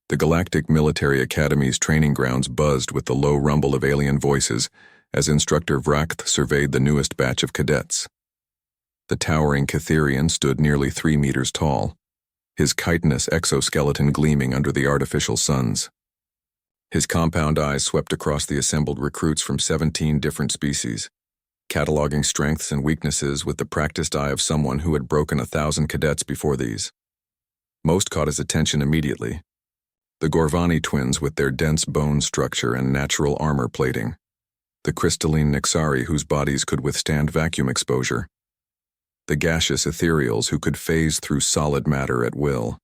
The Galactic Military Academy's training grounds buzzed with the low rumble of alien voices as Instructor Vracht surveyed the newest batch of cadets. The towering Catherian stood nearly 3 meters tall, his chitinous exoskeleton gleaming under the artificial suns. His compound eyes swept across the assembled recruits from 17 different species, cataloging strengths and weaknesses with the practiced eye of someone who had broken 1,000 cadets before these. Most caught his attention immediately: the Gorvani twins with their dense bone structure and natural armor plating, the crystalline Nixari whose bodies could withstand vacuum exposure, the gaseous ethereals who could phase through solid matter at will.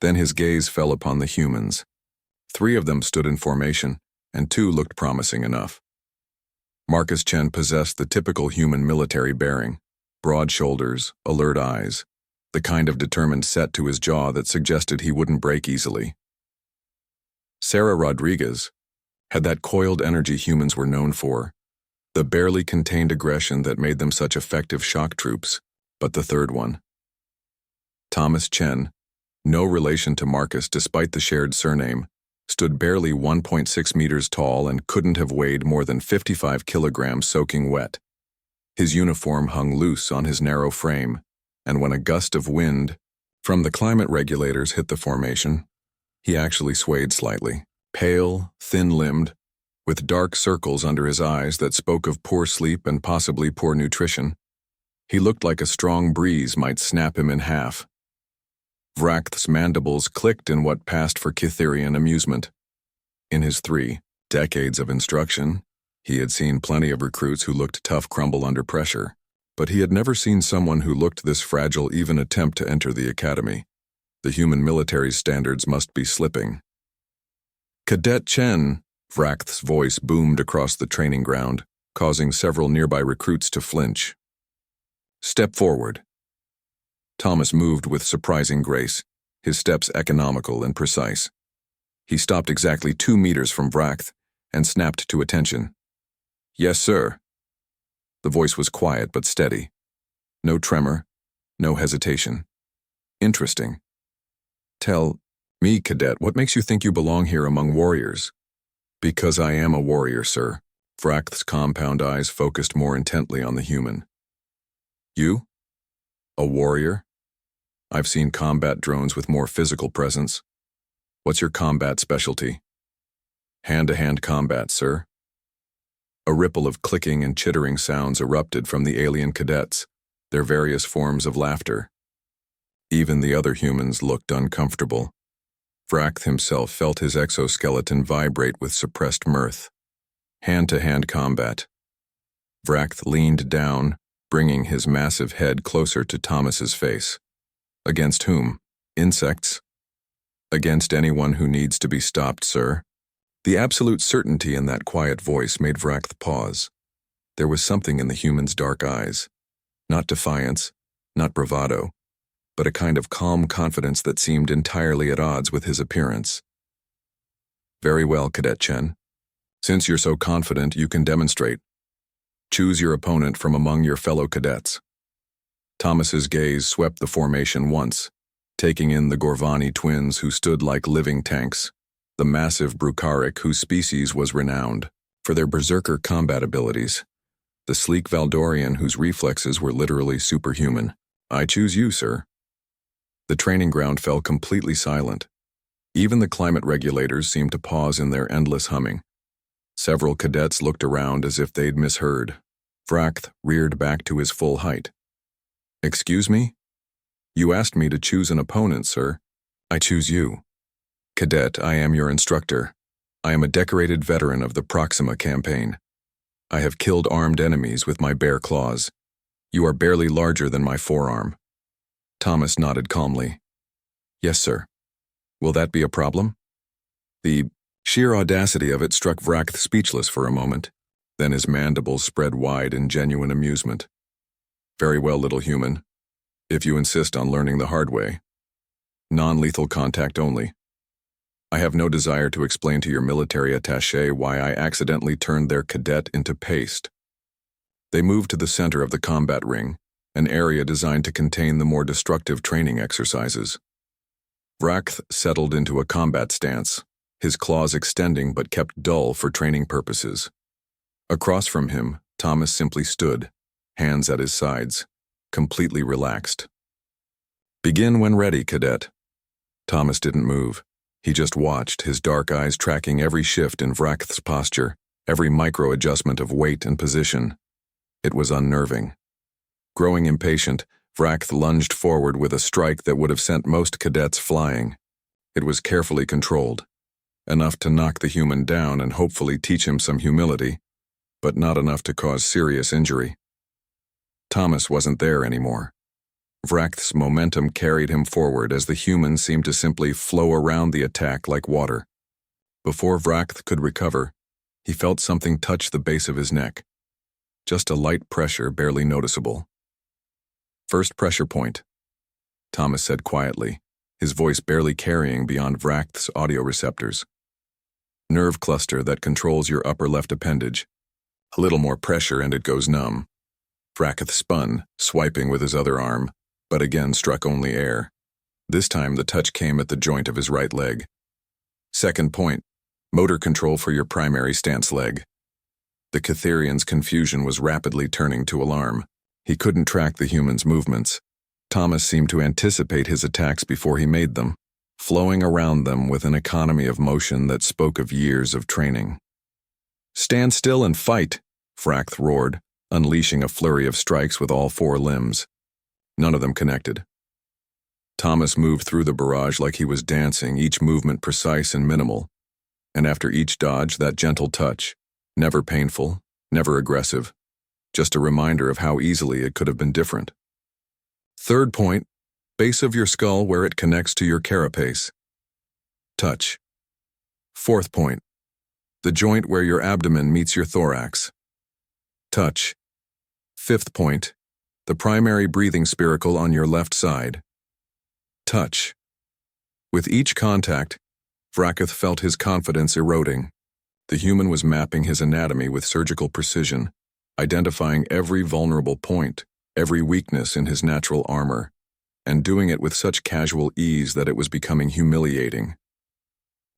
Then his gaze fell upon the humans. 3 of them stood in formation, and 2 looked promising enough. Marcus Chen possessed the typical human military bearing: broad shoulders, alert eyes, the kind of determined set to his jaw that suggested he wouldn't break easily. Sarah Rodriguez had that coiled energy humans were known for, the barely contained aggression that made them such effective shock troops. But the third one, Thomas Chen, no relation to Marcus despite the shared surname, stood barely 1.6 meters tall and couldn't have weighed more than 55 kilograms soaking wet. His uniform hung loose on his narrow frame, and when a gust of wind from the climate regulators hit the formation, he actually swayed slightly, pale, thin-limbed, with dark circles under his eyes that spoke of poor sleep and possibly poor nutrition. He looked like a strong breeze might snap him in half. Vracht's mandibles clicked in what passed for Catherian amusement. In his 3 decades of instruction, he had seen plenty of recruits who looked tough crumble under pressure, but he had never seen someone who looked this fragile even attempt to enter the academy. The human military's standards must be slipping. "Cadet Chen," Vracht's voice boomed across the training ground, causing several nearby recruits to flinch. "Step forward." Thomas moved with surprising grace, his steps economical and precise. He stopped exactly 2 meters from Vracht and snapped to attention. "Yes, sir." The voice was quiet but steady. No tremor, no hesitation. "Interesting. Tell me, Cadet, what makes you think you belong here among warriors?" "Because I am a warrior, sir." Vracht's compound eyes focused more intently on the human. "You? A warrior? I've seen combat drones with more physical presence. What's your combat specialty?" "Hand-to-hand combat, sir." A ripple of clicking and chittering sounds erupted from the alien cadets, their various forms of laughter. Even the other humans looked uncomfortable. Vracht himself felt his exoskeleton vibrate with suppressed mirth. Hand-to-hand combat. Vracht leaned down, bringing his massive head closer to Thomas's face. "Against whom? Insects?" "Against anyone who needs to be stopped, sir." The absolute certainty in that quiet voice made Vracht pause. There was something in the human's dark eyes. Not defiance, not bravado, but a kind of calm confidence that seemed entirely at odds with his appearance. "Very well, Cadet Chen. Since you're so confident, you can demonstrate. Choose your opponent from among your fellow cadets." Thomas's gaze swept the formation once, taking in the Gorvani twins who stood like living tanks, the massive Brucharic whose species was renowned for their berserker combat abilities, the sleek Valdorian whose reflexes were literally superhuman. "I choose you, sir." The training ground fell completely silent. Even the climate regulators seemed to pause in their endless humming. Several cadets looked around as if they'd misheard. Vracht reared back to his full height. "Excuse me? You asked me to choose an opponent, sir. I choose you. Cadet, I am your instructor. I am a decorated veteran of the Proxima campaign. I have killed armed enemies with my bare claws. You are barely larger than my forearm." Thomas nodded calmly. "Yes, sir. Will that be a problem?" The sheer audacity of it struck Vracht speechless for a moment. Then his mandibles spread wide in genuine amusement. "Very well, little human. If you insist on learning the hard way. Non-lethal contact only. I have no desire to explain to your military attaché why I accidentally turned their cadet into paste." They moved to the center of the combat ring, an area designed to contain the more destructive training exercises. Vrackth settled into a combat stance, his claws extending but kept dull for training purposes. Across from him, Thomas simply stood, hands at his sides, completely relaxed. "Begin when ready, Cadet." Thomas didn't move. He just watched, his dark eyes tracking every shift in Vrackth's posture, every micro-adjustment of weight and position. It was unnerving. Growing impatient, Vrackth lunged forward with a strike that would have sent most cadets flying. It was carefully controlled, enough to knock the human down and hopefully teach him some humility, but not enough to cause serious injury. Thomas wasn't there anymore. Vrackth's momentum carried him forward as the human seemed to simply flow around the attack like water. Before Vrackth could recover, he felt something touch the base of his neck. Just a light pressure, barely noticeable. "First pressure point," Thomas said quietly, his voice barely carrying beyond Vrackth's audio receptors. "Nerve cluster that controls your upper left appendage. A little more pressure and it goes numb." Vrackth spun, swiping with his other arm, but again struck only air. This time the touch came at the joint of his right leg. "Second point, motor control for your primary stance leg." The Catherian's confusion was rapidly turning to alarm. He couldn't track the human's movements. Thomas seemed to anticipate his attacks before he made them, flowing around them with an economy of motion that spoke of years of training. "Stand still and fight," Vrackth roared, unleashing a flurry of strikes with all four limbs. None of them connected. Thomas moved through the barrage like he was dancing, each movement precise and minimal. And after each dodge, that gentle touch, never painful, never aggressive, just a reminder of how easily it could have been different. "Third point, base of your skull where it connects to your carapace. Touch. Fourth point, the joint where your abdomen meets your thorax. Touch. Fifth point, the primary breathing spiracle on your left side. Touch." With each contact, Vrackth felt his confidence eroding. The human was mapping his anatomy with surgical precision, identifying every vulnerable point, every weakness in his natural armor, and doing it with such casual ease that it was becoming humiliating.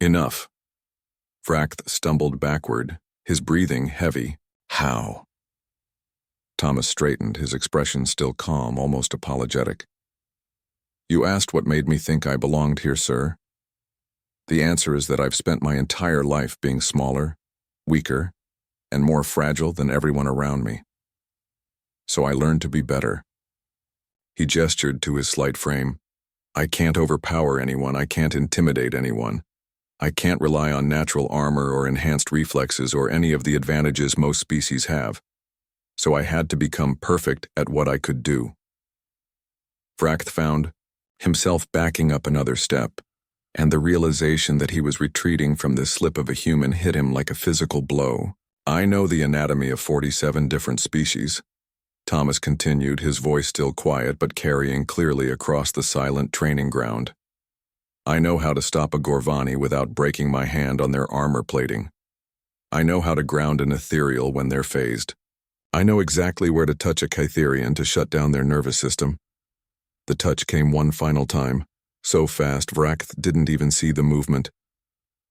"Enough." Vrackth stumbled backward, his breathing heavy. "How?" Thomas straightened, his expression still calm, almost apologetic. "You asked what made me think I belonged here, sir. The answer is that I've spent my entire life being smaller, weaker, and more fragile than everyone around me. So I learned to be better." He gestured to his slight frame. "I can't overpower anyone, I can't intimidate anyone. I can't rely on natural armor or enhanced reflexes or any of the advantages most species have. So I had to become perfect at what I could do." Vrackth found himself backing up another step, and the realization that he was retreating from this slip of a human hit him like a physical blow. "I know the anatomy of 47 different species," Thomas continued, his voice still quiet but carrying clearly across the silent training ground. "I know how to stop a Gorvani without breaking my hand on their armor plating. I know how to ground an ethereal when they're phased. I know exactly where to touch a Catherian to shut down their nervous system." The touch came one final time, so fast Vrackth didn't even see the movement.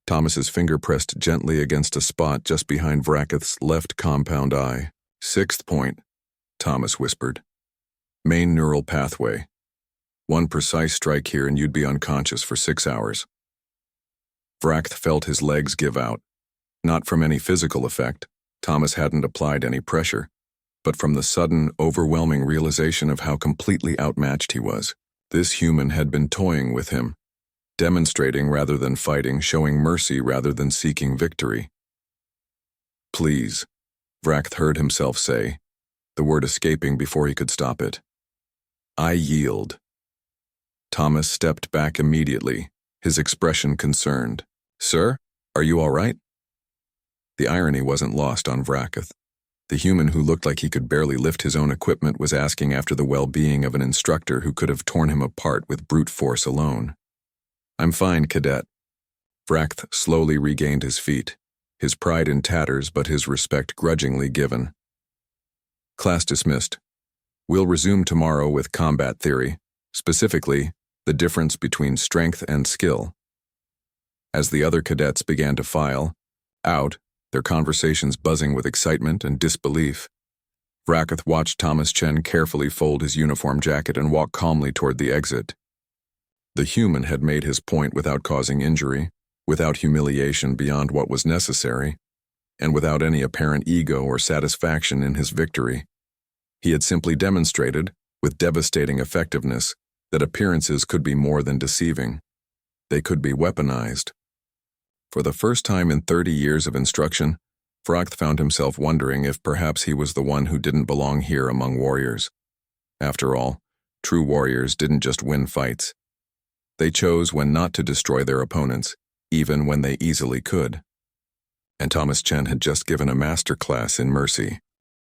Thomas's finger pressed gently against a spot just behind Vrackth's left compound eye. "Sixth point," Thomas whispered. "Main neural pathway. One precise strike here and you'd be unconscious for 6 hours." Vrackth felt his legs give out. Not from any physical effect. Thomas hadn't applied any pressure, but from the sudden, overwhelming realization of how completely outmatched he was. This human had been toying with him, demonstrating rather than fighting, showing mercy rather than seeking victory. "Please," Vrackth heard himself say, the word escaping before he could stop it. "I yield." Thomas stepped back immediately, his expression concerned. "Sir, are you all right?" The irony wasn't lost on Vrackth. The human who looked like he could barely lift his own equipment was asking after the well-being of an instructor who could have torn him apart with brute force alone. "I'm fine, Cadet." Vrackth slowly regained his feet, his pride in tatters but his respect grudgingly given. "Class dismissed. We'll resume tomorrow with combat theory, specifically, the difference between strength and skill. As the other cadets began to file out, their conversations buzzing with excitement and disbelief, Vracketh watched Thomas Chen carefully fold his uniform jacket and walk calmly toward the exit. The human had made his point without causing injury, without humiliation beyond what was necessary, and without any apparent ego or satisfaction in his victory. He had simply demonstrated, with devastating effectiveness, that appearances could be more than deceiving. They could be weaponized. For the first time in 30 years of instruction, Vracketh found himself wondering if perhaps he was the one who didn't belong here among warriors. After all, true warriors didn't just win fights. They chose when not to destroy their opponents, even when they easily could. And Thomas Chen had just given a master class in mercy.